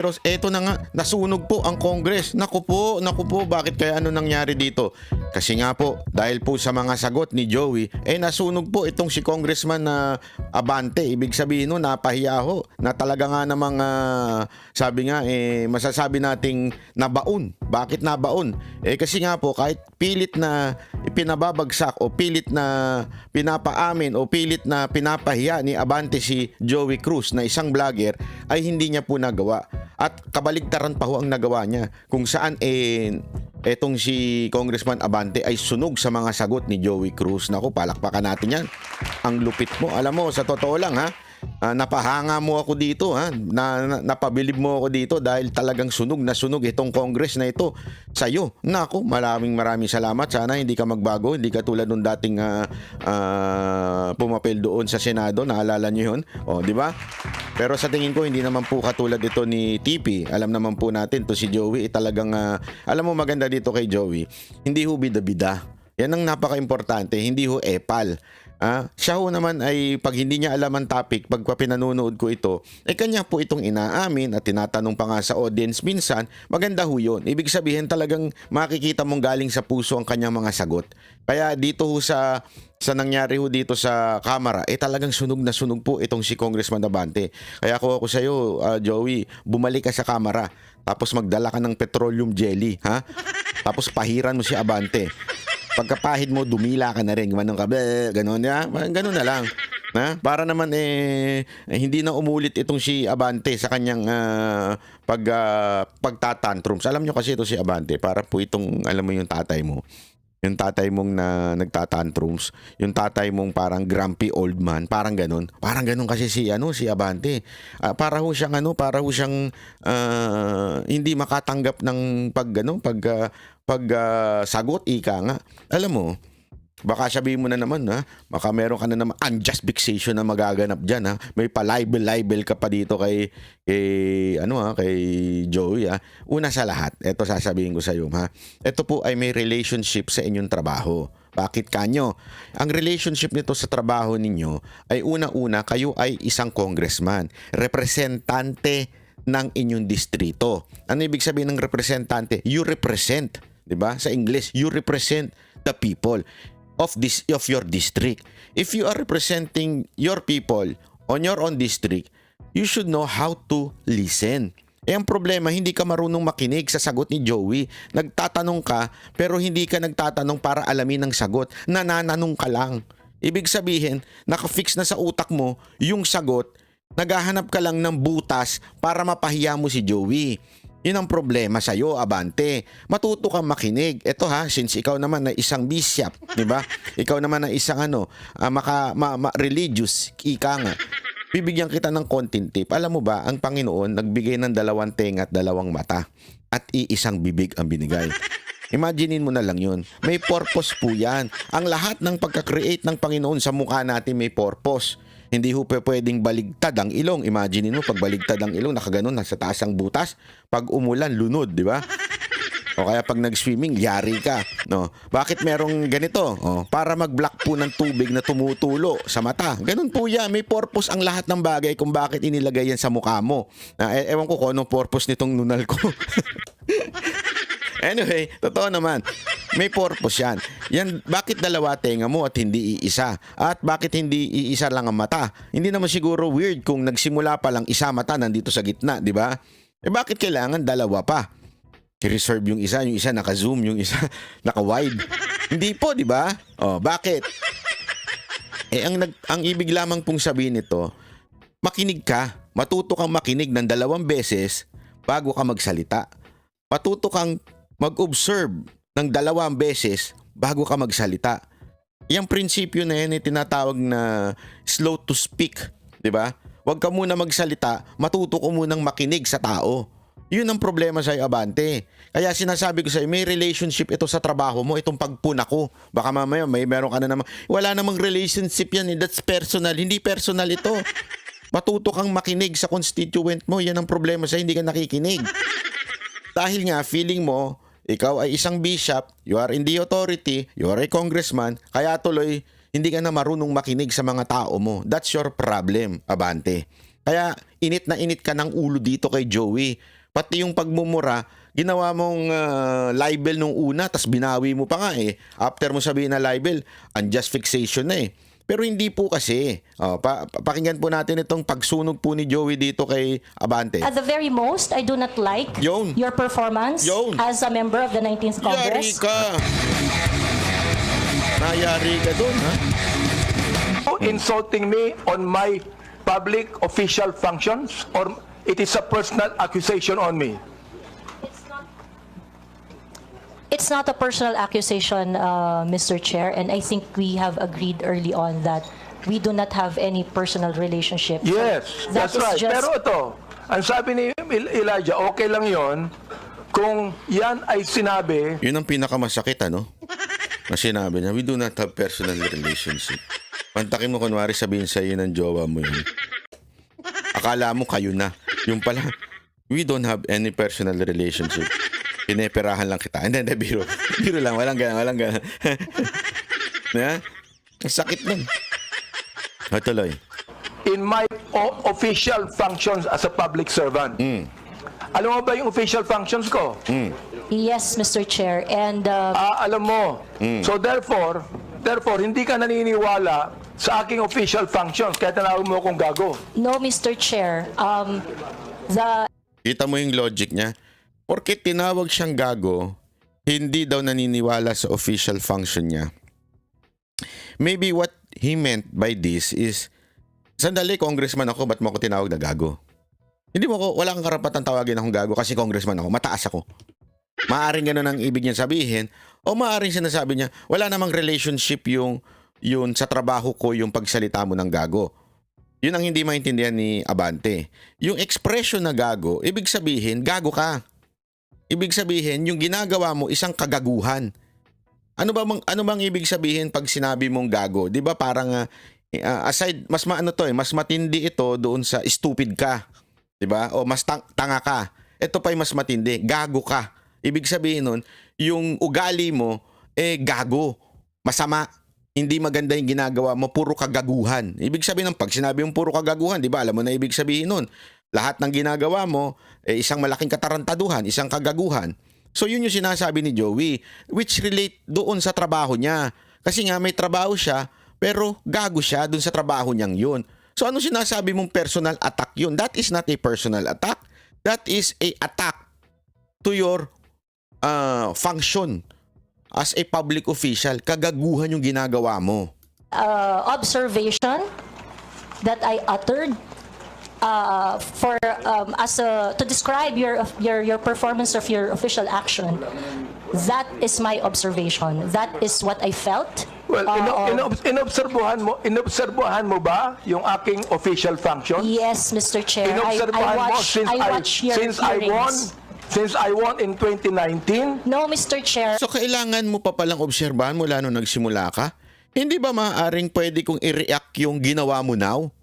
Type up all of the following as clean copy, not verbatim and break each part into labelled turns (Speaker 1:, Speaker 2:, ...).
Speaker 1: Pero eto na nga, nasunog po ang Congress. Naku po, bakit kaya ano nangyari dito? Kasi nga po, dahil po sa mga sagot ni Joey, nasunog po itong si Congressman na Abante. Ibig sabihin no, napahiya ho, na talaga nga namang, sabi nga, masasabi nating nabaon. Bakit nabaon? Kasi nga po, kahit pilit na ipinababagsak o pilit na pinapaamin o pilit na pinapahiya ni Abante si Joey Cruz na isang vlogger, ay hindi niya po nagawa. At kabaligtaran pa ho ang nagawa niya kung saan etong si Congressman Abante ay sunog sa mga sagot ni Joey Cruz. Naku, palakpakan natin yan. Ang lupit mo. Alam mo, sa totoo lang ha, napahanga mo ako dito ha, napabilib mo ako dito dahil talagang sunog na sunog itong Congress na ito sa'yo. Naku, maraming salamat. Sana hindi ka magbago, hindi ka tulad nung dating pumapel doon sa Senado. Naalala niyo yun? O, di ba? Pero sa tingin ko, hindi naman po katulad ito ni TP. Alam naman po natin, to si Joey, talagang, alam mo maganda dito kay Joey, hindi ho bida-bida. Yan ang napaka-importante, hindi ho epal. Siya ho naman ay pag hindi niya alam ang topic, pag pinanonood ko ito, kanya po itong inaamin at tinatanong pa nga sa audience minsan, maganda ho yun. Ibig sabihin talagang makikita mong galing sa puso ang kanyang mga sagot. Kaya dito ho sa nangyari ho dito sa camera, talagang sunog na sunog po itong si Congressman Abante. Kaya ako sa iyo, Joey, bumalik ka sa camera, tapos magdala ka ng petroleum jelly, ha? Tapos pahiran mo si Abante. Pagkapahid mo, dumila ka na rin. Ganun ka, ganun, ya? Ganun na lang. Para naman hindi na umulit itong si Abante sa kanyang pagtatantrums. Alam nyo kasi ito si Abante, para po itong, alam mo yung tatay mo. Yung tatay mong na nagtatantrums, yung tatay mong parang grumpy old man, parang ganun. Parang ganun kasi si Abante. Para ho siyang hindi makatanggap ng sagot, ika nga. Alam mo, baka sabihin mo na naman baka meron ka na naman unjust vexation na magaganap diyan May pa-libel ka pa dito kay Joey Una sa lahat, ito sasabihin ko sa iyo Ito po ay may relationship sa inyong trabaho. Bakit kanyo? Ang relationship nito sa trabaho ninyo ay una-una kayo ay isang congressman, representante ng inyong distrito. Ano ibig sabihin ng representante? You represent, 'di ba? Sa English, you represent the people of your district. If you are representing your people on your own district, you should know how to listen. Ang problema, hindi ka marunong makinig sa sagot ni Joey. Nagtatanong ka, pero hindi ka nagtatanong para alamin ang sagot. Nanananong ka lang. Ibig sabihin, nakafix na sa utak mo yung sagot, naghahanap ka lang ng butas para mapahiya mo si Joey. Yun ang problema sa'yo, Abante. Matuto kang makinig. Ito since ikaw naman na isang bishop, di ba? Ikaw naman na isang religious, ika nga. Bibigyan kita ng konting tip. Alam mo ba, ang Panginoon nagbigay ng 2 tenga at 2 mata at iisang bibig ang binigay. Imaginein mo na lang yun. May purpose po yan. Ang lahat ng pagka-create ng Panginoon sa mukha natin may purpose. Hindi ho pwedeng baligtad ang ilong. Imagine mo, pag baligtad ang ilong, nakaganon, nasa taas ang butas. Pag umulan, lunod, di ba? O kaya pag nag-swimming, yari ka. No? Bakit merong ganito? Para mag-block po ng tubig na tumutulo sa mata. Ganun po yan. May purpose ang lahat ng bagay kung bakit inilagay yan sa mukha mo. Ewan ko kung anong purpose nitong nunal ko. Anyway, totoo naman. May purpose yan. Bakit 2 tenga mo at hindi iisa? At bakit hindi iisa lang ang mata? Hindi naman siguro weird kung nagsimula pa lang isa mata nandito sa gitna, di ba? Bakit kailangan 2 pa? I-reserve yung isa naka-zoom, yung isa naka-wide. Hindi po, di ba? Bakit? Ang ibig lamang pong sabihin nito, makinig ka. Matuto kang makinig ng 2 beses bago ka magsalita. Matuto kang mag-observe ng 2 beses bago ka magsalita. Yung prinsipyo na yan ay tinatawag na slow to speak, di ba? Huwag ka muna magsalita, matuto ko munang makinig sa tao. Yun ang problema sa Abante. Kaya sinasabi ko sa iyo, may relationship ito sa trabaho mo, itong pagpuna ko. Baka mamaya meron ka na naman. Wala namang relationship yan, that's personal. Hindi personal ito. Matuto kang makinig sa constituent mo, yan ang problema sa hindi ka nakikinig. Dahil nga, feeling mo, ikaw ay isang bishop, you are in the authority, you are a congressman, kaya tuloy, hindi ka na marunong makinig sa mga tao mo. That's your problem, Abante. Kaya init na init ka ng ulo dito kay Joey. Pati yung pagmumura, ginawa mong libel nung una, tas binawi mo pa nga eh. After mo sabihin na libel, unjust fixation na eh. Pero hindi po kasi. Pakinggan po natin itong pagsunog po ni Joey dito kay Abante.
Speaker 2: At the very most, I do not like
Speaker 1: Yun.
Speaker 2: your performance
Speaker 1: Yun.
Speaker 2: as a member of the 19th
Speaker 1: Yari
Speaker 2: Congress.
Speaker 1: ka. Nayari ka doon, ha?
Speaker 3: Insulting me on my public official functions, or it is a personal accusation on me?
Speaker 2: It's not a personal accusation, Mr. Chair, and I think we have agreed early on that we do not have any personal relationship.
Speaker 3: Yes,
Speaker 2: That
Speaker 3: that's
Speaker 2: is
Speaker 3: right.
Speaker 2: just-
Speaker 3: Pero ito, ang sabi ni Elijah, okay lang yon kung yan ay sinabi.
Speaker 1: Yun ang pinakamasakit, ano? Na sinabi niya, we do not have personal relationship. Pantakin mo kunwari sabihin sa iyo ng jowa mo yun. Akala mo kayo na. Yung pala, we don't have any personal relationship. Pineperahan lang kita. Hindi, biro. Biro lang, walang gana. Yeah? Ang sakit nun. Tuloy.
Speaker 3: In my official functions as a public servant. Alam mo ba yung official functions ko?
Speaker 2: Yes, Mr. Chair, and
Speaker 3: Alam mo. So therefore, hindi ka naniniwala sa aking official functions kaya tinawag mo akong gago.
Speaker 2: no, Mr. Chair, the
Speaker 1: Kita mo yung logic niya. Porket tinawag siyang gago, hindi daw naniniwala sa official function niya. Maybe what he meant by this is, sandali, congressman ako, ba't mo ako tinawag na gago? Hindi mo ako, wala kang karapatan tawagin akong gago kasi congressman ako, mataas ako. Maaring ganun ang ibig niya sabihin, o maaring sinasabi niya, wala namang relationship yun sa trabaho ko yung pagsalita mo ng gago. Yun ang hindi maintindihan ni Abante. Yung expression na gago, ibig sabihin, gago ka. Ibig sabihin, yung ginagawa mo isang kagaguhan. Ano bang ibig sabihin pag sinabi mong gago? 'Di ba parang aside mas mas matindi ito doon sa stupid ka. 'Di ba? O mas tanga ka. Ito pa yung mas matindi, gago ka. Ibig sabihin nun, yung ugali mo gago, masama. Hindi maganda yung ginagawa mo, puro kagaguhan. Ibig sabihin ng pag sinabi mong puro kagaguhan, 'di ba? Alam mo na ibig sabihin nun. Lahat ng ginagawa mo, isang malaking katarantaduhan, isang kagaguhan. So yun yung sinasabi ni Joey, which relate doon sa trabaho niya. Kasi nga may trabaho siya, pero gago siya doon sa trabaho niyang yun. So ano sinasabi mong personal attack yun? That is not a personal attack. That is a attack to your function as a public official. Kagaguhan yung ginagawa mo.
Speaker 2: observation that I uttered to describe your performance of your official action. That is my observation. That is what I felt.
Speaker 3: Well, inobserbuhan mo ba yung aking official functions?
Speaker 2: Yes, Mr. Chair.
Speaker 3: Inobserbuhan mo
Speaker 2: I watch your hearings.
Speaker 3: Since I won in 2019?
Speaker 2: No, Mr. Chair.
Speaker 1: So kailangan mo pa palang obserbahan mula nung nagsimula ka? Hindi ba maaaring pwede kong i-react yung ginawa mo now?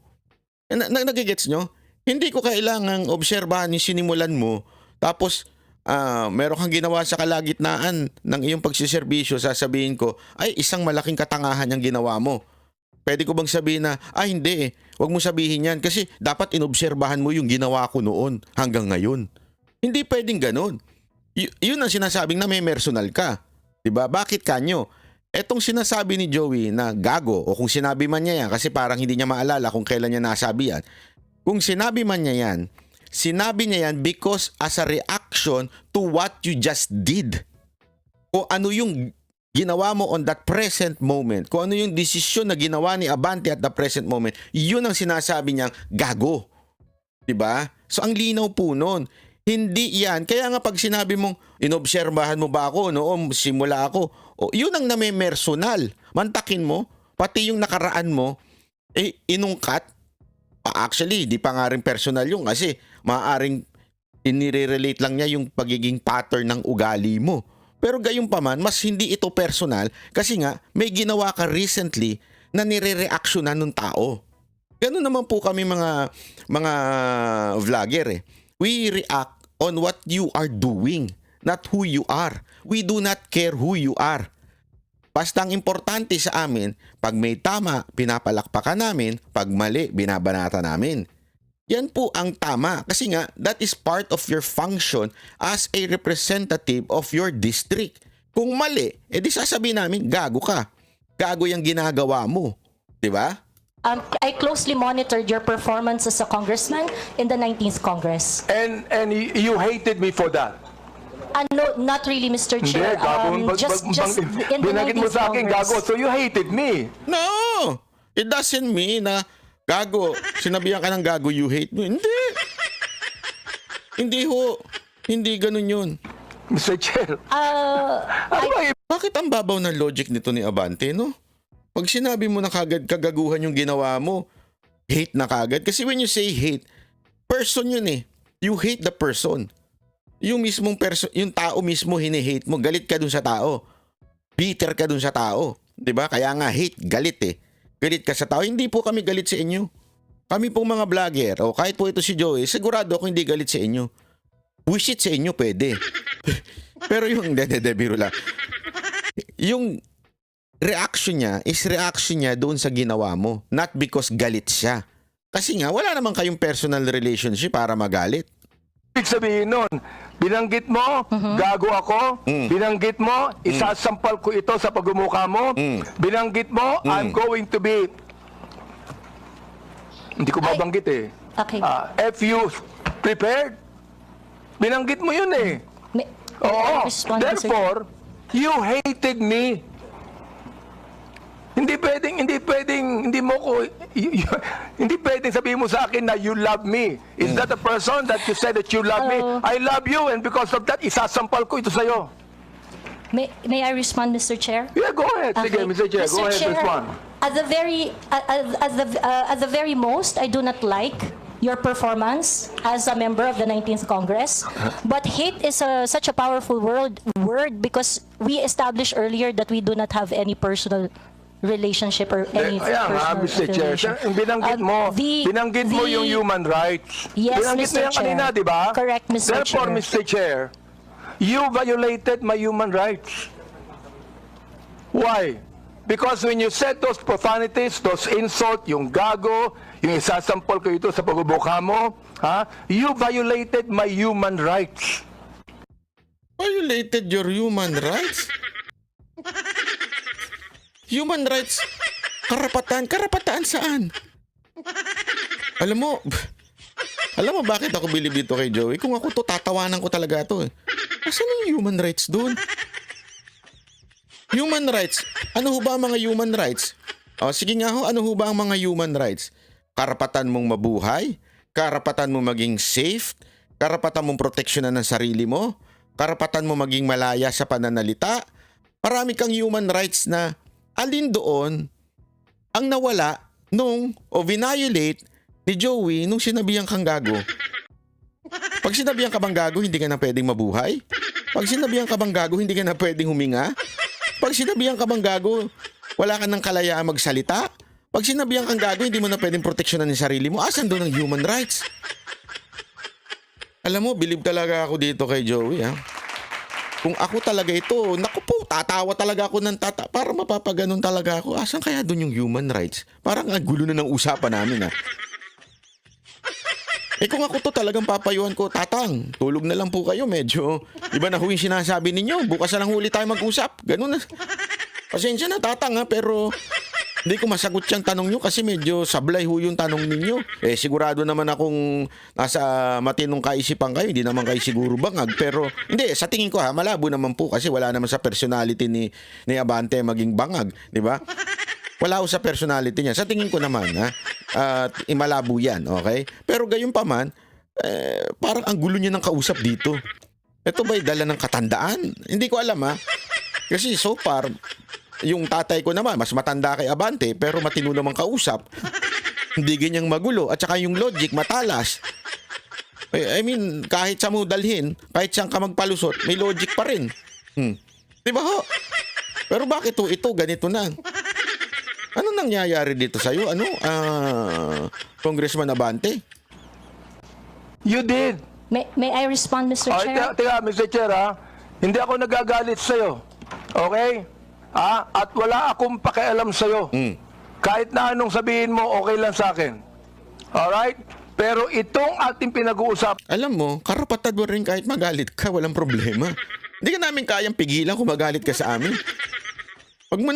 Speaker 1: Nagigets nyo? Hindi ko kailangang obserbahan yung sinimulan mo, tapos meron kang ginawa sa kalagitnaan ng iyong pagsiservisyo, sasabihin ko, ay isang malaking katangahan yung ginawa mo. Pwede ko bang sabihin na, hindi wag mo sabihin yan kasi dapat inobserbahan mo yung ginawa ko noon hanggang ngayon. Hindi pwedeng ganun. Yun ang sinasabing na may personal ka. Diba? Bakit kanyo? Etong sinasabi ni Joey na gago, o kung sinabi man niya yan, kasi parang hindi niya maalala kung kailan niya nasabi yan. Kung sinabi man niya yan, sinabi niya yan because as a reaction to what you just did. O ano yung ginawa mo on that present moment, kung ano yung desisyon na ginawa ni Abante at the present moment, yun ang sinasabi niyang gago. Diba? So ang linaw po nun. Hindi yan. Kaya nga pag sinabi mong inobserbahan mo ba ako noong simula ako, yun ang namemersonal. Mantakin mo, pati yung nakaraan mo, inungkat. Actually, di pa nga rin personal yung kasi maaaring inire-relate lang niya yung pagiging pattern ng ugali mo. Pero gayon pa man, mas hindi ito personal kasi nga may ginawa ka recently na nire-reactionan ng tao. Ganun naman po kami mga vlogger eh. We react on what you are doing, not who you are. We do not care who you are. Basta ang importante sa amin, pag may tama, pinapalakpakan namin, pag mali, binabanata namin. Yan po ang tama. Kasi nga, that is part of your function as a representative of your district. Kung mali, edi sasabihin namin, gago ka. Gago yung ginagawa mo. Diba?
Speaker 2: I closely monitored your performance as a congressman in the 19th Congress.
Speaker 3: And you hated me for that.
Speaker 2: No, not really, Mr.
Speaker 3: Hindi,
Speaker 2: Chair.
Speaker 3: gago.
Speaker 2: Just in the
Speaker 3: Binanggit mo
Speaker 2: 19th
Speaker 3: sa akin,
Speaker 2: Congress.
Speaker 3: gago. So you hated me.
Speaker 1: No! It doesn't mean na gago. Sinabihan ka ng gago, you hate me. Hindi. Hindi ho. Hindi ganun yun.
Speaker 3: Mr. Chair. Ano ba
Speaker 1: Bakit ang babaw ng logic nito ni Abante, no? Pag sinabi mo na kagad kagaguhan yung ginawa mo, hate na kagad. Kasi when you say hate, person yun eh. You hate the person. Yung mismong person, yung tao mismo hini-hate mo, galit ka dun sa tao. Bitter ka dun sa tao. 'Di ba? Kaya nga hate, galit eh. Galit ka sa tao. Hindi po kami galit sa inyo. Kami pong mga vlogger, o kahit po ito si Joey, sigurado ako hindi galit sa inyo. Wish it sa inyo, pwede. Pero yung, biro lang. Yung reaction niya is reaction niya doon sa ginawa mo. Not because galit siya. Kasi nga, wala naman kayong personal relationship para magalit.
Speaker 3: ibig sabihin nun? Binanggit mo, gago ako. Binanggit mo, isasampal ko ito sa pagmumukha mo. Binanggit mo, I'm going to be... Hindi ko mabanggit eh.
Speaker 2: Okay.
Speaker 3: If you prepared, binanggit mo yun eh.
Speaker 2: May I
Speaker 3: Oo.
Speaker 2: respond, Mr. Chair?
Speaker 3: Therefore, you hated me. Hindi pwedeng sabihin mo sa akin na you love me. Is that a person that you said that you love me? I love you and because of that, isasampal ko ito sa'yo.
Speaker 2: May I respond, Mr. Chair?
Speaker 3: Yeah, go ahead. Sige, Mr. Chair, go ahead, respond.
Speaker 2: At the very most, I do not like your performance as a member of the 19th Congress. But hate is such a powerful word because we established earlier that we do not have any personal relationship or any
Speaker 3: Ayan nga,
Speaker 2: personal
Speaker 3: Mr. Chair.
Speaker 2: affiliation.
Speaker 3: Binanggit mo yung human rights.
Speaker 2: Yes,
Speaker 3: Binanggit mo
Speaker 2: Mr.
Speaker 3: yan kanina,
Speaker 2: Chair.
Speaker 3: di ba?
Speaker 2: Correct, Mr.
Speaker 3: Therefore,
Speaker 2: Chair.
Speaker 3: Mr. Chair, you violated my human rights. Why? Because when you said those profanities, those insult, yung gago, yung isasampol ko ito sa pagbubuka mo, you violated my human rights.
Speaker 1: Violated your human rights? Human rights? Karapatan saan? Alam mo bakit ako bilib dito kay Joey? Kung ako to, tatawanan ko talaga to eh. Asan yung human rights doon? Human rights? Ano ho ba ang mga human rights? O, sige nga ho, ano ho ba ang mga human rights? Karapatan mong mabuhay? Karapatan mo maging safe? Karapatan mong proteksyonan ng sarili mo? Karapatan mo maging malaya sa pananalita? Marami kang human rights na alin doon ang nawala o violate ni Joey nung sinabihan kang gago. Pag sinabihan ka bang gago, hindi ka na pwedeng mabuhay? Pag sinabihan ka bang gago, hindi ka na pwedeng huminga? Pag sinabihan ka bang gago, wala ka ng kalayaan magsalita? Pag sinabihan kang gago, hindi mo na pwedeng proteksyonan ng sarili mo. Asan doon ang human rights? Alam mo, bilib talaga ako dito kay Joey, ha? Kung ako talaga ito, naku po, tatawa talaga ako ng para mapapaganon talaga ako. Asan kaya doon yung human rights? Parang ang gulo na ng usapan namin, ha? Kung ako to talagang papayuhan ko, tatang, tulog na lang po kayo, medyo, iba na ho yung sinasabi ninyo, bukas na lang huli tayo mag-usap. Ganun na. Pasensya na, tatang, ha, pero hindi ko masagot yung tanong nyo kasi medyo sablay ho yung tanong ninyo. Sigurado naman akong nasa matinong kaisipan kayo, hindi naman kayo siguro bangag. Pero hindi, sa tingin ko malabo naman po kasi wala naman sa personality ni Abante maging bangag, di ba? Wala ho sa personality niya. Sa tingin ko naman, malabo yan, okay? Pero gayon pa man, parang ang gulo niya ng kausap dito. Ito ba'y dala ng katandaan? Hindi ko alam, ha? Kasi so far, yung tatay ko naman, mas matanda kay Abante, pero matino namang kausap. Hindi ganyang magulo. At saka yung logic, matalas. I mean, kahit sa mo dalhin, kahit siyang ka magpalusot, may logic pa rin. Diba ho? Pero bakit ito ganito na? Ano nangyayari dito sa'yo? Congressman Abante?
Speaker 3: You did.
Speaker 2: May I respond, Mr. Chair?
Speaker 3: Teka, Mr. Chair, hindi ako nagagalit sa'yo. Okay? At wala akong pakialam sa'yo. Kahit na anong sabihin mo, okay lang sa akin. Alright? Pero itong ating pinag-uusapan,
Speaker 1: Alam mo, karapatan mo rin kahit magalit ka, walang problema. Hindi ka namin kayang pigilan kung magalit ka sa amin. Hindi mo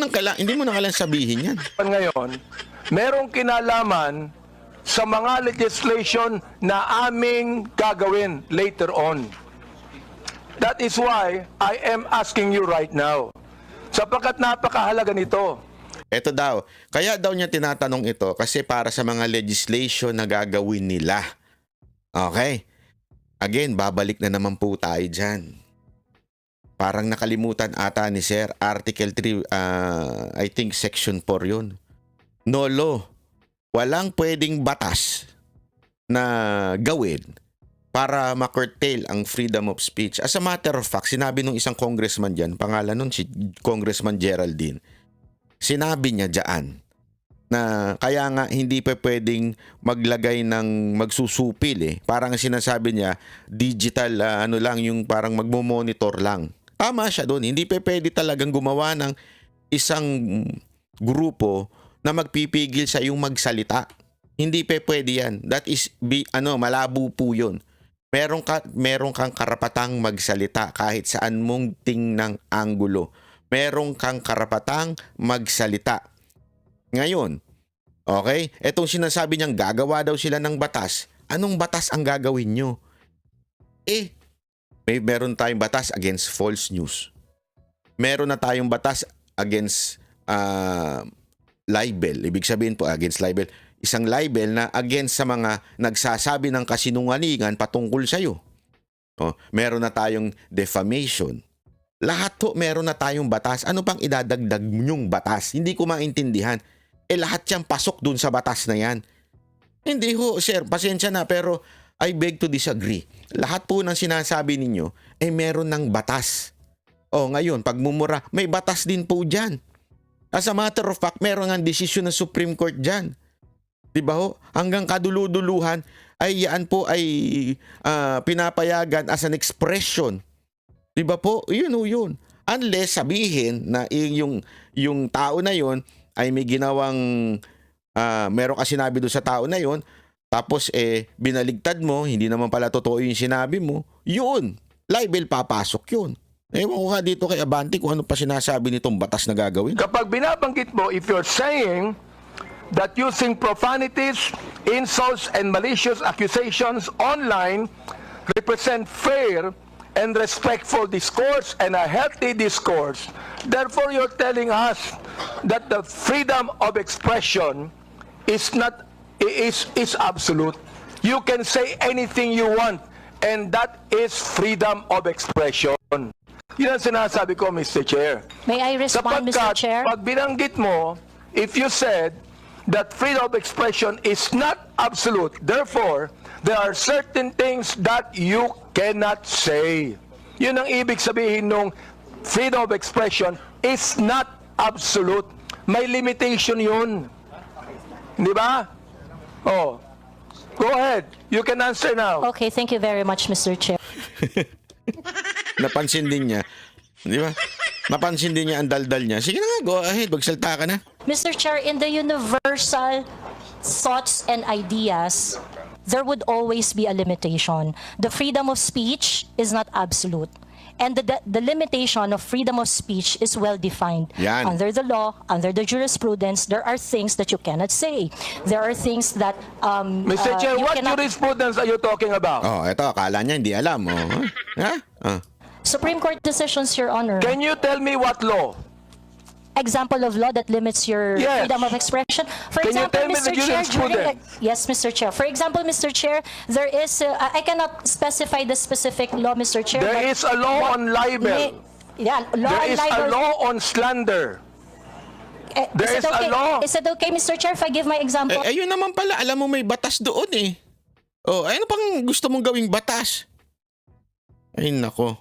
Speaker 1: na kailangan sabihin yan.
Speaker 3: ngayon, merong kinalaman sa mga legislation na aming gagawin later on. That is why I am asking you right now. Sapagkat napakahalaga nito.
Speaker 1: Ito daw, kaya daw niya tinatanong ito kasi para sa mga legislation na gagawin nila. Okay? Again, babalik na naman po tayo dyan. Parang nakalimutan ata ni Sir, Article 3, I think Section 4 yun. No law. Walang pwedeng batas na gawin para ma-curtail ang freedom of speech. As a matter of fact, sinabi nung isang congressman dyan, pangalan nun si Congressman Geraldine, sinabi niya dyan na kaya nga hindi pa pwedeng maglagay ng magsusupil eh. Parang sinasabi niya, digital lang yung parang magmo-monitor lang. Tama siya doon. Hindi pa pwede talagang gumawa ng isang grupo na magpipigil sa yung magsalita. Hindi pa pwede yan. That is, malabo po yun. Meron kang karapatang magsalita kahit saan mong tingnang anggulo. Meron kang karapatang magsalita. Ngayon, okay? Etong sinasabi niyang gagawa daw sila ng batas. Anong batas ang gagawin nyo? Meron tayong batas against false news. Meron na tayong batas against libel. Ibig sabihin po against libel. Isang libel na against sa mga nagsasabi ng kasinungalingan patungkol sa'yo. Meron na tayong defamation. Lahat to meron na tayong batas. Ano pang idadagdag nyong batas? Hindi ko maintindihan. Lahat yan pasok dun sa batas na yan. Hindi ho, sir. Pasensya na pero I beg to disagree. Lahat po ng sinasabi ninyo meron ng batas. Ngayon, pagmumura, may batas din po dyan. As a matter of fact, meron ng desisyon ng Supreme Court dyan. Diba ho? Hanggang kaduluduluhan ay yan po ay pinapayagan as an expression. Diba po? Yun o yun. Unless sabihin na yung tao na yun ay may ginawang meron ka sinabi doon sa tao na yun, tapos binaligtad mo, hindi naman pala totoo yung sinabi mo, yun, libel papasok yun. Ewan ko nga dito kay Abante kung ano pa sinasabi nitong batas na gagawin.
Speaker 3: Kapag binabanggit mo, if you're saying that using profanities, insults, and malicious accusations online represent fair and respectful discourse and a healthy discourse, therefore you're telling us that the freedom of expression is absolute. You can say anything you want, and that is freedom of expression. Yun ang sinasabi ko, Mr. Chair.
Speaker 2: May I respond, Mr. Chair?
Speaker 3: Pag binanggit mo, if you said that freedom of expression is not absolute, therefore, there are certain things that you cannot say. Yun ang ibig sabihin nung freedom of expression is not absolute. May limitation yun. Di ba? Go ahead. You can answer now.
Speaker 2: Okay, thank you very much, Mr. Chair.
Speaker 1: Napansin din niya. Di ba? Napansin din niya ang daldal niya. Sige na nga, go ahead. Magsalta ka na.
Speaker 2: Mr. Chair, in the universal thoughts and ideas, there would always be a limitation. The freedom of speech is not absolute. And the limitation of freedom of speech is well defined.
Speaker 1: Yan.
Speaker 2: Under the law, under the jurisprudence, there are things that you cannot say. There are things that
Speaker 3: Mr. Chair,
Speaker 2: you
Speaker 3: what
Speaker 2: cannot...
Speaker 3: jurisprudence are you talking about?
Speaker 1: Ito, akala niya hindi alam. Ha?
Speaker 2: Supreme Court decisions, Your Honor.
Speaker 3: Can you tell me what law?
Speaker 2: Example of law that limits your
Speaker 3: Yes.
Speaker 2: freedom of expression. For
Speaker 3: Can you
Speaker 2: example,
Speaker 3: tell me
Speaker 2: Mr.
Speaker 3: the
Speaker 2: Chair,
Speaker 3: jurisprudence?
Speaker 2: yes, Mr. Chair. For example, Mr. Chair, there is, I cannot specify the specific law, Mr. Chair.
Speaker 3: There
Speaker 2: but
Speaker 3: is a law on libel.
Speaker 2: Yeah, law
Speaker 3: There
Speaker 2: on
Speaker 3: is a
Speaker 2: libel.
Speaker 3: law on slander. There is a law.
Speaker 2: Is it okay, Mr. Chair, if I give my example?
Speaker 1: Ayun naman pala, alam mo may batas doon eh. Ano pang gusto mong gawing batas? Ay, nako.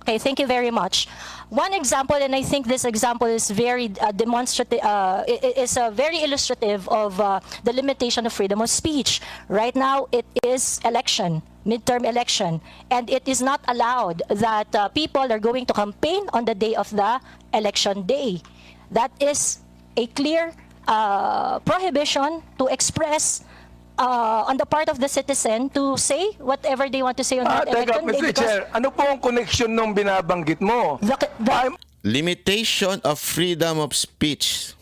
Speaker 2: Okay, thank you very much. One example, and I think this example is very demonstrative, is very illustrative of the limitation of freedom of speech. Right now, it is election, midterm election, and it is not allowed that people are going to campaign on the day of the election day. That is a clear prohibition to express on the part of the citizen to say whatever they want to say on that
Speaker 3: Teka,
Speaker 2: election.
Speaker 3: Mr.
Speaker 2: because
Speaker 3: Chair, ano po ang connection nung binabanggit mo? I'm-
Speaker 1: Limitation of freedom of speech.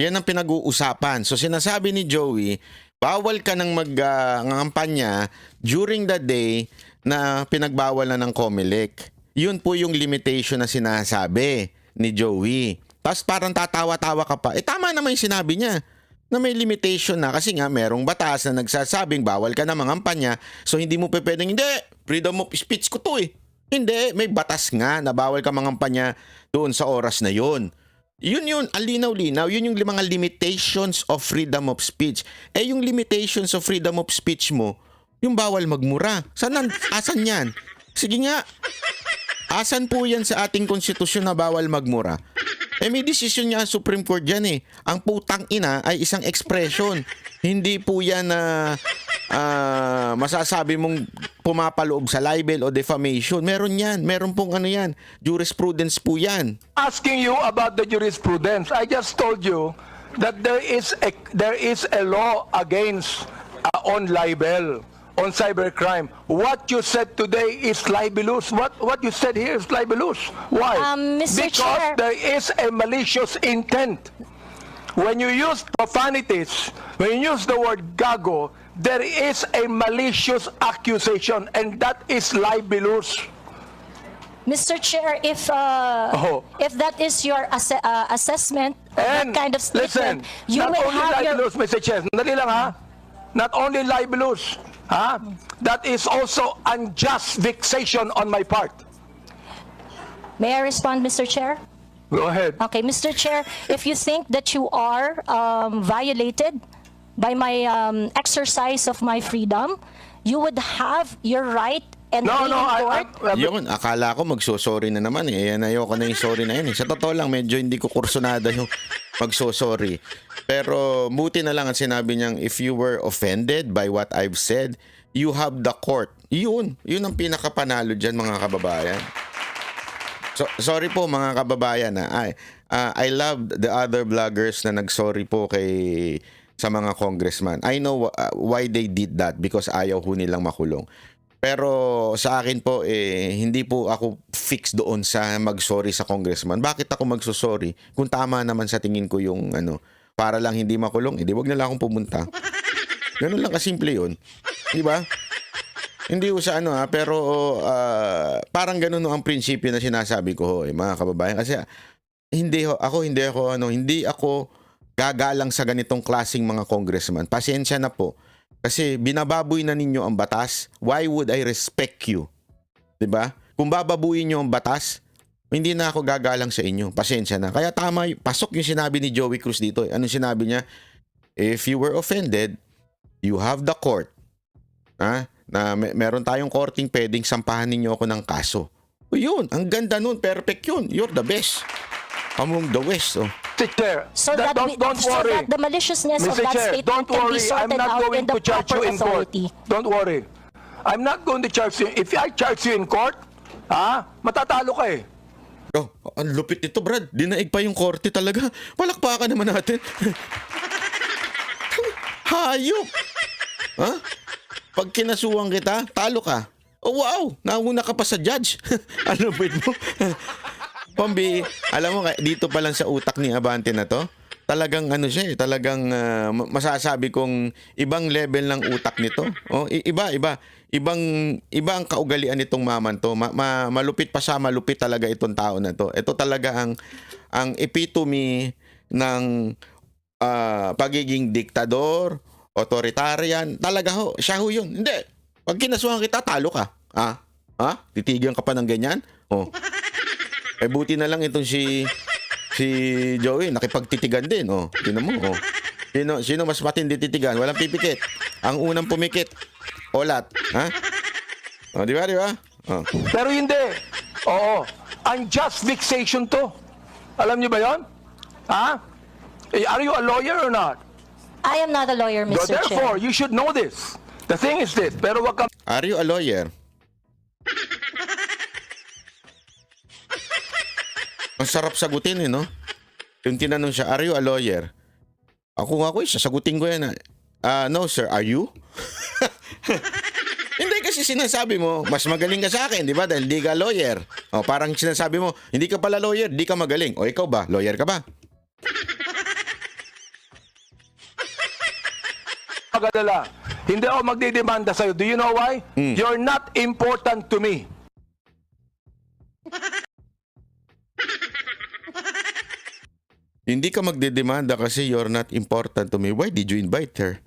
Speaker 1: Yan ang pinag-uusapan. So sinasabi ni Joey, bawal ka nang mag-kampanya during the day na pinagbawal na ng COMELEC. Yun po yung limitation na sinasabi ni Joey. Tapos parang tatawa-tawa ka pa. Tama naman yung sinabi niya na may limitation na kasi nga merong batas na nagsasabing bawal ka na mangampanya. So hindi mo pa pwedeng, hindi, freedom of speech ko to eh. Hindi, may batas nga na bawal ka mangampanya doon sa oras na yun. Yun, ang linaw-linaw. Yun yung mga limitations of freedom of speech. Yung limitations of freedom of speech mo, yung bawal magmura. Asan yan? Sige nga. Asan po yan sa ating konstitusyon na bawal magmura? May desisyon niya ang Supreme Court dyan eh. Ang putang ina ay isang expression. Hindi po yan na masasabi mong pumapaloob sa libel o defamation. Meron yan. Meron pong ano yan. Jurisprudence po yan.
Speaker 3: asking you about the jurisprudence. I just told you that there is a law against on libel, on cybercrime. What you said today is libelous. What you said here is libelous. Why?
Speaker 2: Mr.
Speaker 3: Because
Speaker 2: Chair.
Speaker 3: there is a malicious intent. When you use profanities, when you use the word gago, there is a malicious accusation, and that is libelous.
Speaker 2: Mr. Chair, if that is your assessment of that
Speaker 3: And
Speaker 2: kind of statement,
Speaker 3: listen,
Speaker 2: you
Speaker 3: not
Speaker 2: will
Speaker 3: only
Speaker 2: have your...
Speaker 3: libelous, Mr. Chair. Sandali lang ha. Not only libelous, ha? That is also unjust vexation on my part.
Speaker 2: May I respond, Mr. Chair?
Speaker 3: Go ahead.
Speaker 2: Okay, Mr. Chair, if you think that you are violated by my exercise of my freedom, you would have your right and
Speaker 3: No,
Speaker 2: be
Speaker 3: no,
Speaker 2: in court.
Speaker 1: Yun, akala ko magsosorry na naman eh. Ayoko na yung sorry na yun eh. Sa totoo lang, medyo hindi ko kursunada yung magsosorry. Pero buti na lang ang sinabi niyang, if you were offended by what I've said, you have the court. Yun ang pinakapanalo dyan, mga kababayan. So, sorry po mga kababayan. I love the other vloggers na nagsorry po sa mga congressman. I know why they did that because ayaw ho nilang makulong. Pero sa akin po, hindi po ako fix doon sa mag-sorry sa congressman. Bakit ako magsosorry? Kung tama naman sa tingin ko yung para lang hindi makulong, wag na lang akong pumunta. Ganun lang kasimple yun. Di ba? Hindi ko sa pero parang ganun ang prinsipyo na sinasabi ko, mga kababayan. Kasi hindi ako gagalang sa ganitong klaseng mga congressman. Pasensya na po. Kasi binababoy na ninyo ang batas. Why would I respect you? 'Di ba? Kung bababuyin niyo ang batas, hindi na ako gagalang sa inyo. Pasensya na. Kaya tama, pasok yung sinabi ni Joey Cruz dito. Anong sinabi niya? If you were offended, you have the court. Na meron tayong korting pwedeng sampahan ninyo ako ng kaso. O yun, ang ganda nun. Perfect yun. You're the best. Among the West.
Speaker 3: Mr. Chair,
Speaker 2: So that,
Speaker 3: don't
Speaker 2: so
Speaker 3: worry.
Speaker 2: that the maliciousness of
Speaker 3: Mr.
Speaker 2: that
Speaker 3: Chair,
Speaker 2: statement
Speaker 3: don't
Speaker 2: can be
Speaker 3: worry. I'm
Speaker 2: sorted
Speaker 3: not
Speaker 2: out
Speaker 3: going
Speaker 2: in the
Speaker 3: to charge
Speaker 2: proper
Speaker 3: you in court.
Speaker 2: authority.
Speaker 3: Don't worry. I'm not going to charge you. If I charge you in court, matatalo ka eh.
Speaker 1: Oh, ang lupit nito, Brad. Dinaig pa yung korte talaga. Palakpakan naman natin. Hayop. Pag kinasuhan kita, talo ka. Oh, wow. Nauna ka pa sa judge. Ang lupit mo. Alam mo, dito pa lang sa utak ni Abante na to, talagang talagang masasabi kong ibang level ng utak nito. Iba ang kaugalian nitong maman to. Malupit pa siya, malupit talaga itong tao na to. Ito talaga ang epitome ng pagiging diktador, authoritarian. Talaga siya ho yun. Hindi. Pag kinasuhan kita, talo ka. Titigan ka pa ng ganyan? Buti na lang itong si Joey, nakipagtitigan din. Tingnan mo. Sino mas matindi titigan? Walang pipikit. Ang unang pumikit, olat. Di ba?
Speaker 3: Pero hindi. Oo. Unjust vexation to. Alam niyo ba yon? Are you a lawyer or not?
Speaker 2: I am not a lawyer, Mr.
Speaker 3: Therefore,
Speaker 2: Chair.
Speaker 3: you should know this. The thing is this, pero wag ka
Speaker 1: Are you a lawyer? Ang sarap sagutin no? Yung tinanong siya, are you a lawyer? Ako sasagutin ko yan. No sir, are you? Hindi kasi sinasabi mo, mas magaling ka sa akin, di ba? Dahil di ka lawyer. O, parang sinasabi mo, hindi ka pala lawyer, di ka magaling. O, ikaw ba? Lawyer ka ba?
Speaker 3: Magadala. Hindi ako magdidemanda sa'yo. Do you know why? You're not important to me.
Speaker 1: Hindi ka magdedemanda kasi you're not important to me. Why did you invite her?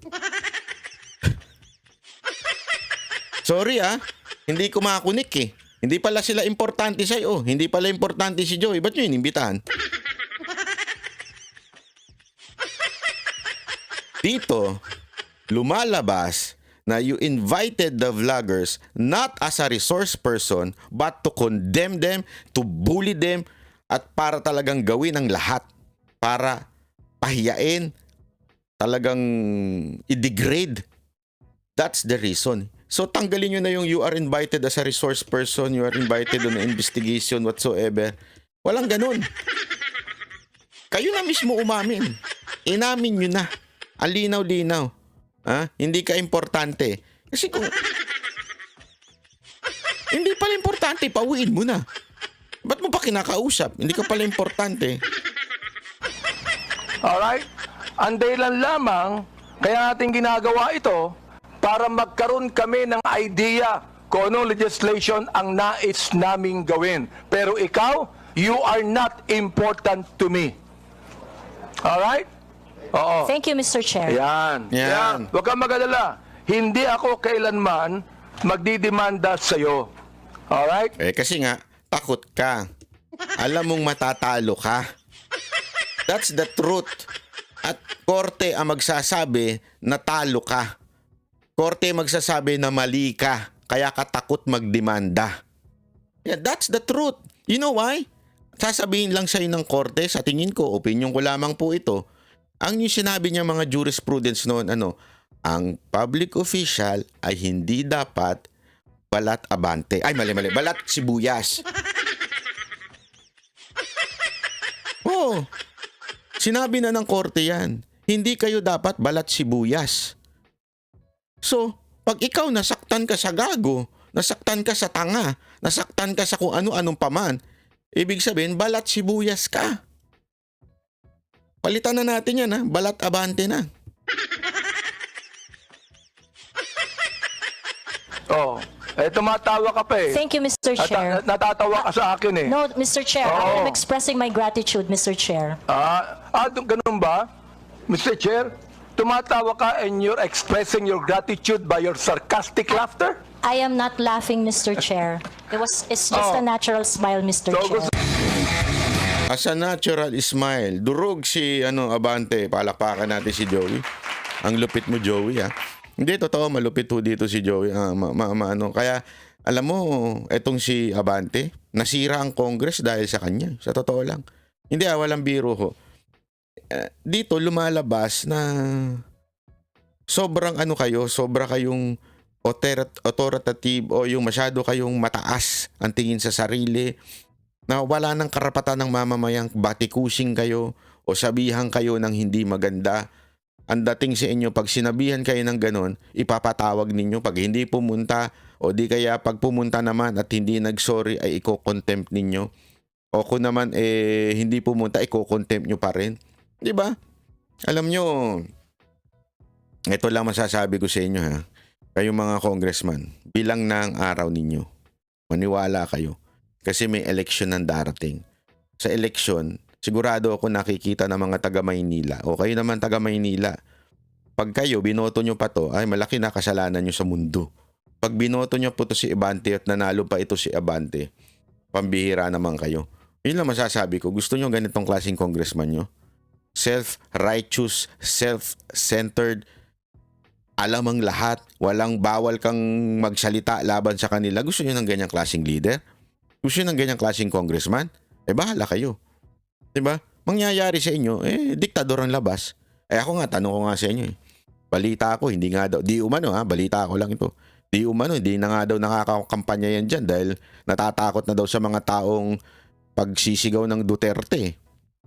Speaker 1: Sorry hindi ko makakunik eh. Hindi pala sila importante sa'yo. Hindi pala importante si Joey. Ba't nyo inimbitahan? Dito, lumalabas na you invited the vloggers not as a resource person but to condemn them, to bully them, at para talagang gawin ang lahat. Para pahiyain, talagang i-degrade. That's the reason. So tanggalin nyo na yung you are invited as a resource person, you are invited on an investigation whatsoever. Walang ganun. Kayo na mismo umamin. Inamin nyo na. Ang linaw-linaw. Hindi ka importante. Kasi kung hindi pala importante, pauwiin mo na. Ba't mo pa kinakausap? Hindi ka pala importante.
Speaker 3: Alright? Ang dahilan lamang, kaya natin ginagawa ito, para magkaroon kami ng idea kung anong legislation ang nais naming gawin. Pero ikaw, you are not important to me. Alright? Oo.
Speaker 2: Thank you, Mr. Chair.
Speaker 3: Yan.
Speaker 1: Yan.
Speaker 3: Huwag kang mag-alala. Hindi ako kailanman magdidemanda sa'yo. Alright?
Speaker 1: Kasi nga, takot ka. Alam mong matatalo ka. That's the truth. At korte ang magsasabi na talo ka. Korte magsasabi na mali ka. Kaya ka takot magdemanda. Yeah, that's the truth. You know why? Sasabihin lang sa'yo ng korte, sa tingin ko, opinion ko lamang po ito. Ang yung sinabi niya mga jurisprudence noon, ang public official ay hindi dapat balat abante. Ay, mali. Balat sibuyas. Oh, sinabi na ng korte yan. Hindi kayo dapat balat sibuyas. So, pag ikaw nasaktan ka sa gago, nasaktan ka sa tanga, nasaktan ka sa kung ano-anong paman, ibig sabihin, balat sibuyas ka. Palitan na natin yan, balat abante na.
Speaker 3: Tumatawa ka pa eh.
Speaker 2: Thank you, Mr. Chair.
Speaker 3: Natatawa ka sa akin eh.
Speaker 2: No, Mr. Chair, I am expressing my gratitude, Mr. Chair.
Speaker 3: Ganun ba? Mr. Chair, tumatawa ka and you're expressing your gratitude by your sarcastic laughter?
Speaker 2: I am not laughing, Mr. Chair. It's just a natural smile, Mr.
Speaker 3: So,
Speaker 2: Chair.
Speaker 1: As a natural smile, durog si Abante, palakpakan natin si Joey. Ang lupit mo, Joey, Hindi, totoo, malupit ho dito si Joey. Kaya, alam mo, etong si Abante, nasira ang Congress dahil sa kanya. Sa totoo lang. Hindi, walang biro ho. Dito, lumalabas na sobrang sobra kayong authoritative o yung masyado kayong mataas ang tingin sa sarili, na wala ng karapatan ng mamamayang batikusin kayo o sabihan kayo ng hindi maganda. Ang dating sa inyo, pag sinabihan kayo ng ganon, ipapatawag ninyo. Pag hindi pumunta, o di kaya pag pumunta naman at hindi nag-sorry, ay iko-contempt ninyo. O kung naman hindi pumunta, iko-contempt nyo pa rin. Di ba? Alam nyo, ito lang masasabi ko sa inyo Kayong mga congressman, bilang na ang araw ninyo. Maniwala kayo. Kasi may eleksyon ng darating. Sa eleksyon, sigurado ako nakikita ng mga taga Maynila o kayo naman taga Maynila. Pag kayo, binoto nyo pa to, ay malaki na kasalanan nyo sa mundo. Pag binoto nyo po to si Abante at nanalo pa ito si Abante, pambihira naman kayo. Yun lang masasabi ko. Gusto nyo ganitong klaseng congressman nyo? Self-righteous, self-centered, alam ang lahat, walang bawal kang magsalita laban sa kanila. Gusto nyo ng ganyang klaseng leader? Gusto nyo ng ganyang klaseng congressman? Bahala kayo. Diba? Mangyayari sa inyo, diktador ang labas. Ako nga, tanong ko nga sa inyo Balita ako, hindi nga daw, di umano balita ako lang ito. Di umano, hindi na nga daw nakakakampanya yan dyan dahil natatakot na daw sa mga taong pagsisigaw ng Duterte.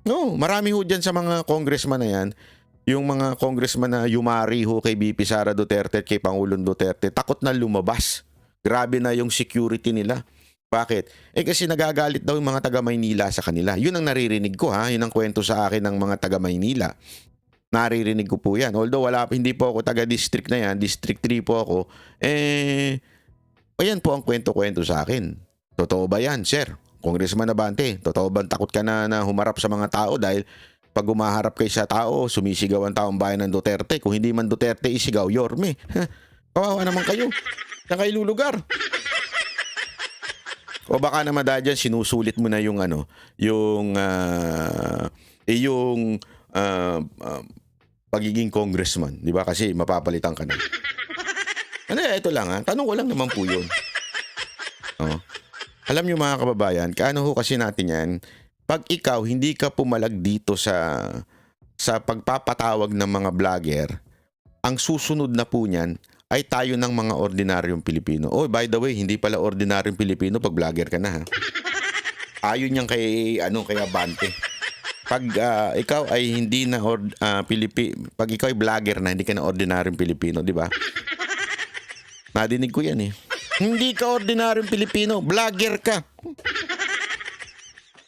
Speaker 1: No, marami ho dyan sa mga congressman na yan. yung mga congressman na yumari ho kay BP Sara Duterte at kay Pangulong Duterte, takot na lumabas. Grabe na yung security nila. Bakit? Kasi nagagalit daw yung mga taga Maynila sa kanila. Yun ang naririnig ko ha. Yun ang kwento sa akin ng mga taga Maynila. Naririnig ko po yan. Although hindi po ako taga-district na yan. District 3 po ako. Ayan po ang kwento-kwento sa akin. Totoo ba yan, sir? Congressman Abante, totoo ba takot ka na humarap sa mga tao dahil pag umaharap kay sa tao, sumisigaw ang taong bayan ng Duterte. Kung hindi man Duterte, isigaw Yorme. Kawawa naman kayo. Saan kayo lulugar? O baka naman dahil dyan, sinusulit mo na yung pagiging congressman. Di ba? Kasi mapapalitan ka na. Ito lang ha. Tanong ko lang naman po yun. Oh. Alam nyo mga kababayan, kaano ho kasi natin yan, pag ikaw hindi ka pumalag dito sa pagpapatawag ng mga vlogger, ang susunod na po niyan ay tayo ng mga ordinaryong Pilipino. Oh, by the way, hindi pala ordinaryong Pilipino pag vlogger ka na ha. Ayon yan kay Abante. Pag ikaw ay hindi na pag ikaw ay vlogger na, hindi ka na ordinaryong Pilipino, di ba? Nadinig ko yan eh. Hindi ka ordinaryong Pilipino, vlogger ka.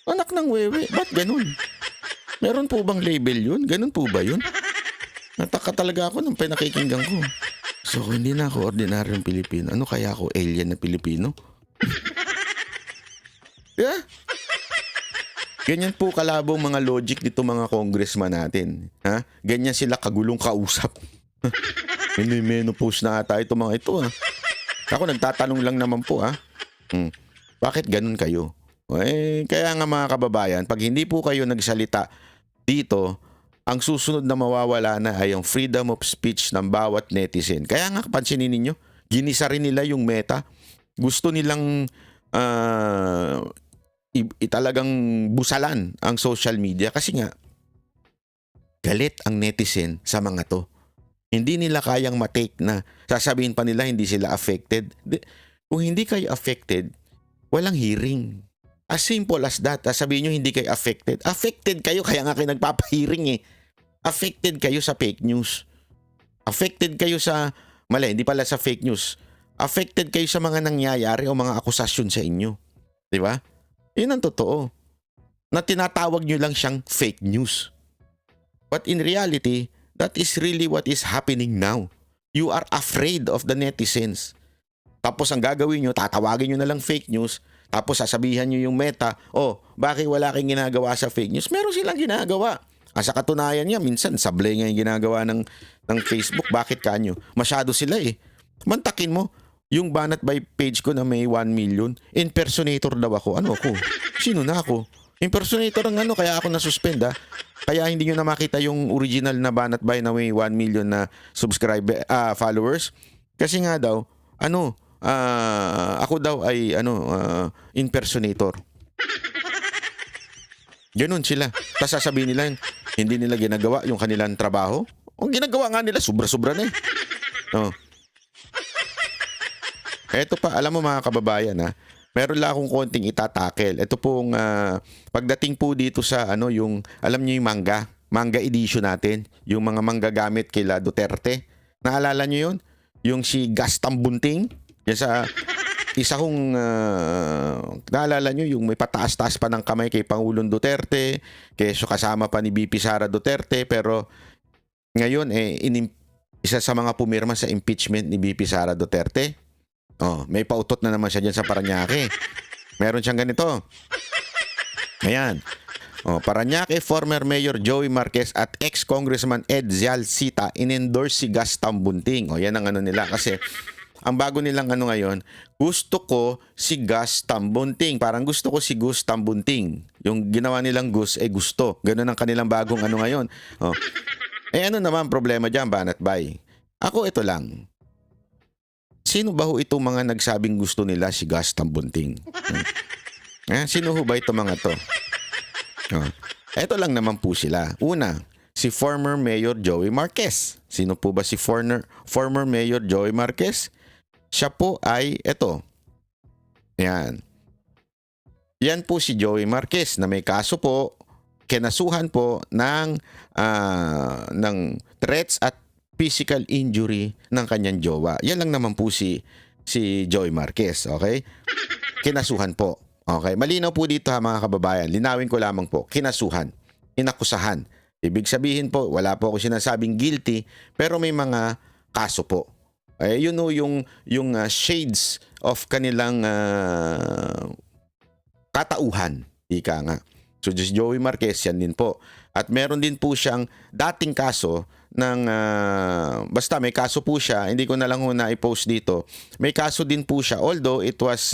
Speaker 1: Anak ng wewe, ba't ganun? Meron po bang label yun? Ganun po ba yun? Nataka talaga ako nung pinakikinggan ko. So, hindi na ako ordinaryong Pilipino. Ano kaya ako, alien na Pilipino? Yeah? Ganyan po kalabo mga logic dito mga congressman natin. Ha? Ganyan sila kagulong kausap. May menopause na ata ito mga ito ha. Ako nagtatanong lang naman po ha. Bakit ganun kayo? Kaya nga mga kababayan, pag hindi po kayo nagsalita dito, ang susunod na mawawala na ay yung freedom of speech ng bawat netizen. Kaya nga pansinin ninyo, ginisa rin nila yung Meta. Gusto nilang talagang busalan ang social media kasi nga galit ang netizen sa mga to. Hindi nila kayang matake na sasabihin pa nila hindi sila affected. Kung hindi kayo affected, walang hearing. As simple as that. Sabihin nyo hindi kayo affected. Affected kayo kaya nga kayo nagpapahiring eh. Affected kayo sa fake news. Affected kayo sa hindi pala sa fake news. Affected kayo sa mga nangyayari o mga akusasyon sa inyo. Di ba? Yun ang totoo. Na tinatawag nyo lang siyang fake news. But in reality, that is really what is happening now. You are afraid of the netizens. Tapos ang gagawin nyo, tatawagin nyo na lang fake news. Tapos sasabihan nyo yung Meta, bakit wala kang ginagawa sa fake news? Meron silang ginagawa. Sa katunayan niya, minsan sablay nga yung ginagawa ng Facebook. Bakit kanyo? Masyado sila eh. Mantakin mo, yung banat by page ko na may 1 million, impersonator daw ako. Ano ako? Sino na ako? Impersonator ng kaya ako na-suspend ha. Kaya hindi nyo na makita yung original na banat by na may 1 million na followers. Kasi nga daw, ako daw ay impersonator. Ganun sila. Tapos sasabihin nila, hindi nila ginagawa yung kanilang trabaho. Ang ginagawa nga nila, sobra-sobra na eh. Eto pa, alam mo mga kababayan ha, meron lang akong konting itatakel. Ito pong pagdating po dito sa yung, alam niyo yung manga edition natin, yung mga manggagamit kila Duterte. Naalala niyo yun? Yung si Gaston Bunting, yan sa isa kong naalala nyo yung may pataas-taas pa ng kamay kay Pangulong Duterte, keso kasama pa ni BP Sara Duterte, pero ngayon isa sa mga pumirma sa impeachment ni BP Sara Duterte. May pautot na naman siya dyan sa Parañaque. Meron siyang ganito. Ayan. Parañaque former Mayor Joey Marquez at ex-Congressman Ed Zialcita in-endorse si Gaston Bunting. Yan ang nila kasi ang bago nilang ngayon, gusto ko si Gaston Bunting. Parang gusto ko si Gaston Bunting. Yung ginawa nilang Gus gusto. Ganun ang kanilang bagong ngayon. Ano naman problema dyan, Banat Bay? Ako ito lang. Sino ba ho itong mga nagsabing gusto nila si Gaston Bunting? Sino ho ba itong mga to? Ito lang naman po sila. Una, si former Mayor Joey Marquez. Sino po ba si former Mayor Joey Marquez? Siya po ay ito. Yan. Yan po si Joey Marquez na may kaso po kinasuhan po ng threats at physical injury ng kanyang jowa. Yan lang naman po si Joey Marquez, okay? Kinasuhan po. Okay, malinaw po dito ha mga kababayan. Linawin ko lamang po, kinasuhan, inakusahan. Ibig sabihin po, wala po ako sinasabing guilty, pero may mga kaso po. Yun o yung shades of kanilang katauhan, ika nga. So, just Joey Marquez, yan din po. At meron din po siyang dating kaso ng, basta may kaso po siya, hindi ko na lang na i-post dito. May kaso din po siya, although it was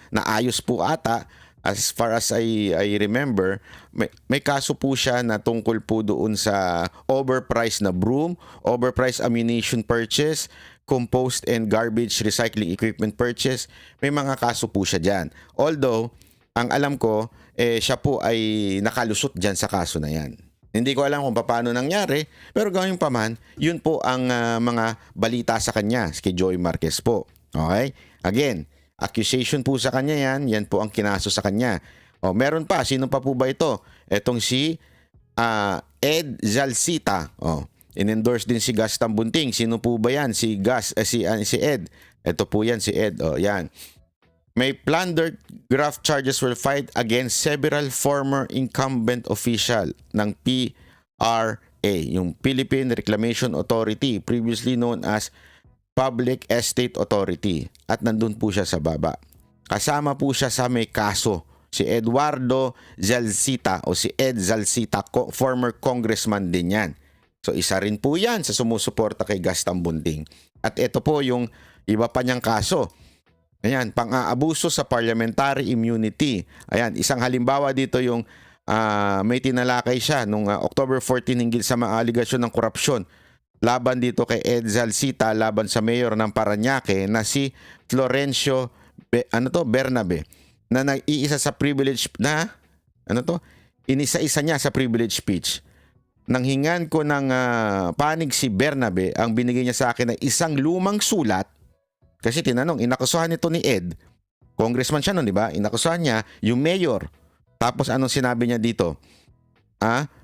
Speaker 1: naayos po ata, as far as I remember, may kaso po siya na tungkol po doon sa overpriced na broom, overpriced ammunition purchase, compost and garbage recycling equipment purchase. May mga kaso po siya dyan. Although, ang alam ko, siya po ay nakalusot dyan sa kaso na yan. Hindi ko alam kung paano nangyari, pero gawin pa man, yun po ang mga balita sa kanya, kay Joey Marquez po. Okay? Again, accusation po sa kanya yan po ang kinaso sa kanya. O, meron pa, sino pa po ba ito? Etong si Ed Zalcita. O, in-endorse din si Gus Tambunting. Sino po ba yan? Si Ed. Ito po yan, si Ed. O, yan. May plundered graft charges were filed against several former incumbent official ng PRA, yung Philippine Reclamation Authority, previously known as Public Estate Authority. At nandun po siya sa baba. Kasama po siya sa may kaso. Si Eduardo Zalcita o si Ed Zalcita, former congressman din yan. So isa rin po yan sa sumusuporta kay Gus Tambunting. At ito po yung iba pa niyang kaso. Ayan, pang-aabuso sa parliamentary immunity. Ayan, isang halimbawa dito yung may tinalakay siya nung October 14 hinggil sa mga aligasyon ng korupsyon. Laban dito kay Ed Zalcita, laban sa mayor ng Parañaque na si Florencio Bernabe, na nag-iisa sa privilege na inisa-isa niya sa privilege speech. Nang hingan ko ng panig si Bernabe, ang binigay niya sa akin ay isang lumang sulat. Kasi tinanong, inakusahan nito ni Ed. Congressman siya nun, di ba? Inakusahan niya yung mayor. Tapos anong sinabi niya dito?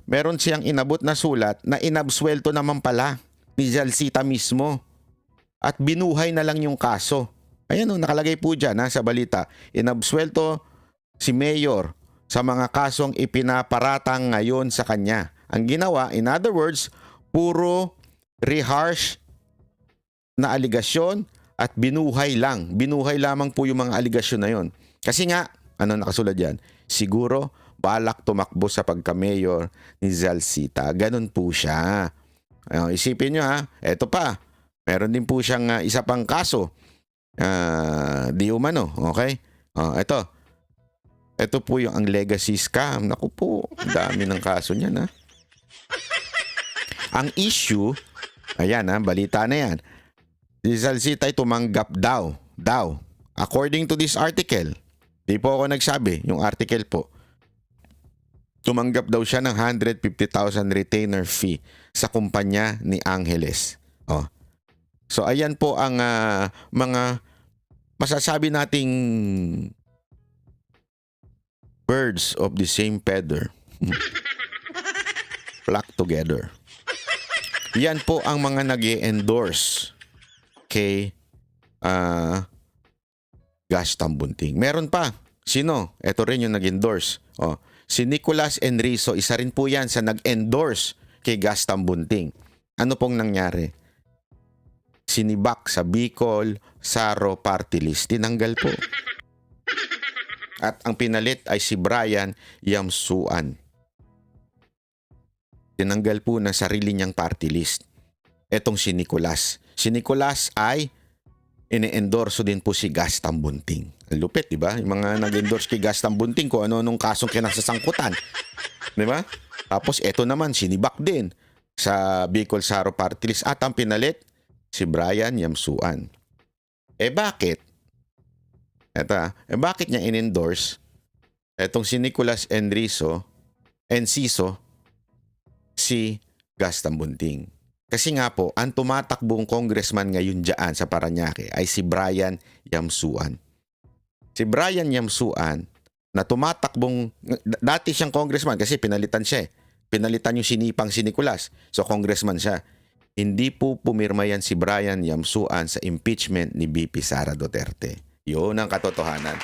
Speaker 1: Meron siyang inabot na sulat na inabsuelto naman pala ni Zalcita mismo. At binuhay na lang yung kaso. Ayan o, nakalagay po dyan sa balita. Inabsuelto si mayor sa mga kasong ipinaparatang ngayon sa kanya. Ang ginawa, in other words, puro rehash na aligasyon at binuhay lang. Binuhay lamang po yung mga aligasyon na yon. Kasi nga, ano nakasulat yan? Siguro, balak tumakbo sa pagka-mayor ni Zalcita. Ganun po siya. Isipin nyo eto pa. Meron din po siyang isa pang kaso. Di umano, okay? Ito po yung ang legacy scam. Naku po, dami ng kaso niyan Ang issue, ayan balita na yan. Si Zalcita ay tumanggap daw. According to this article, di po ako nagsabi, yung article po, tumanggap daw siya ng 150,000 retainer fee sa kumpanya ni Angeles. So ayan po ang mga masasabi nating birds of the same feather. Flock together. Yan po ang mga nag-i-endorse kay Gus Tambunting. Meron pa. Sino? Ito rin yung nag-endorse. Si Nicolas Enrizo, isa rin po yan sa nag-endorse kay Gus Tambunting. Ano pong nangyari? Sinibak sa Bicol Saro Party List. Tinanggal po. At ang pinalit ay si Brian Yamsuan. Tinanggal po na sarili niyang party list. Etong si Nicolas. Si Nicolas ay ine-endorso din po si Gus Tambunting. Lupit, di ba? Yung mga nag-endorse kay Gus Tambunting kung ano-anong kasong kinasasangkutan. Di ba? Tapos eto naman, sinibak din sa Bicol Saro Party List. At ang pinalit, si Brian Yamsuan. Bakit? Bakit niya in-endorse etong si Nicolas Enciso si Gus Tambunting? Kasi nga po, ang tumatakbong congressman ngayon dyan sa Parañaque ay si Brian Yamsuan. Si Brian Yamsuan na tumatakbong, dati siyang congressman kasi pinalitan siya eh. Pinalitan yung sinipang si Nicolas. So congressman siya. Hindi po pumirma yan si Brian Yamsuan sa impeachment ni VP Sara Duterte. Yun ang katotohanan.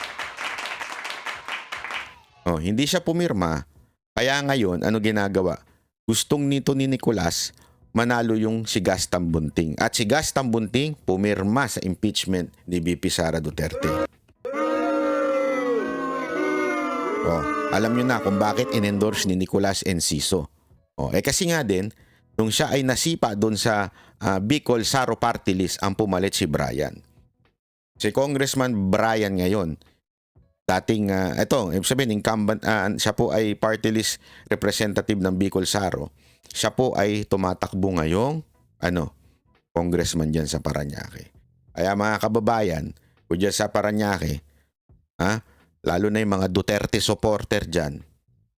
Speaker 1: Oh, hindi siya pumirma. Kaya ngayon, ano ginagawa? Gustong nito ni Nicolas manalo yung si Gaston Bunting. At si Gaston Bunting pumirma sa impeachment ni VP Sara Duterte. Oh, alam nyo na kung bakit in-endorse ni Nicolas Enciso. Oh, kasi nga din, nung siya ay nasipa doon sa Bicol Saro Party List, ang pumalit si Brian. Si Congressman Brian ngayon, dating, ibig sabihin, incumbent, siya po ay party list representative ng Bicol Saro. Siya po ay tumatakbo ngayong, congressman dyan sa Parañaque. Kaya mga kababayan, kung dyan sa Parañaque, lalo na yung mga Duterte supporter dyan,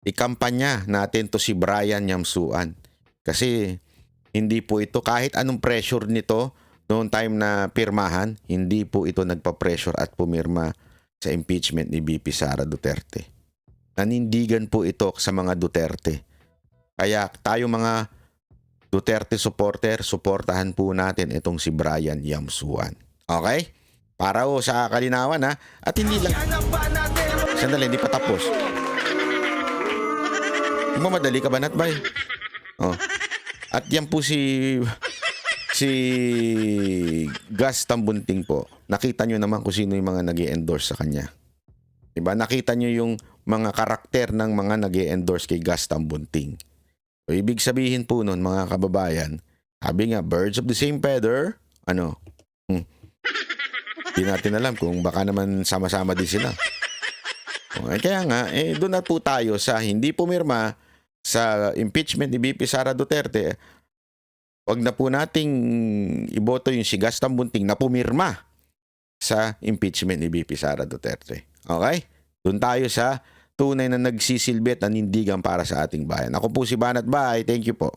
Speaker 1: ikampanya natin to si Brian Yamsuan. Kasi hindi po ito, kahit anong pressure nito, noong time na pirmahan, hindi po ito nagpa-pressure at pumirma sa impeachment ni VP Sara Duterte. Nanindigan po ito sa mga Duterte. Kaya tayo mga Duterte supporter, suportahan po natin itong si Brian Yamsuan. Okay? Para sa kalinawan at hindi lang. Sandali, hindi pa tapos. Mamadali ka ba, Natbay? Oh. At yan po si Gaston Bunting po. Nakita nyo naman kung sino yung mga nag-i-endorse sa kanya. Diba? Nakita nyo yung mga karakter ng mga nag-i-endorse kay Gaston Bunting. So, ibig sabihin po nun, mga kababayan, sabi nga, birds of the same feather, Hindi natin alam kung baka naman sama-sama din sila. Kaya nga, doon na po tayo sa hindi pumirma sa impeachment ni VP Sara Duterte. Huwag na po nating iboto yung si Gaston Bunting na pumirma sa impeachment ni VP Sara Duterte. Okay? Doon tayo sa tunay na nagsisilbi at nanindigan para sa ating bayan. Ako po si Banat Bay. Thank you po.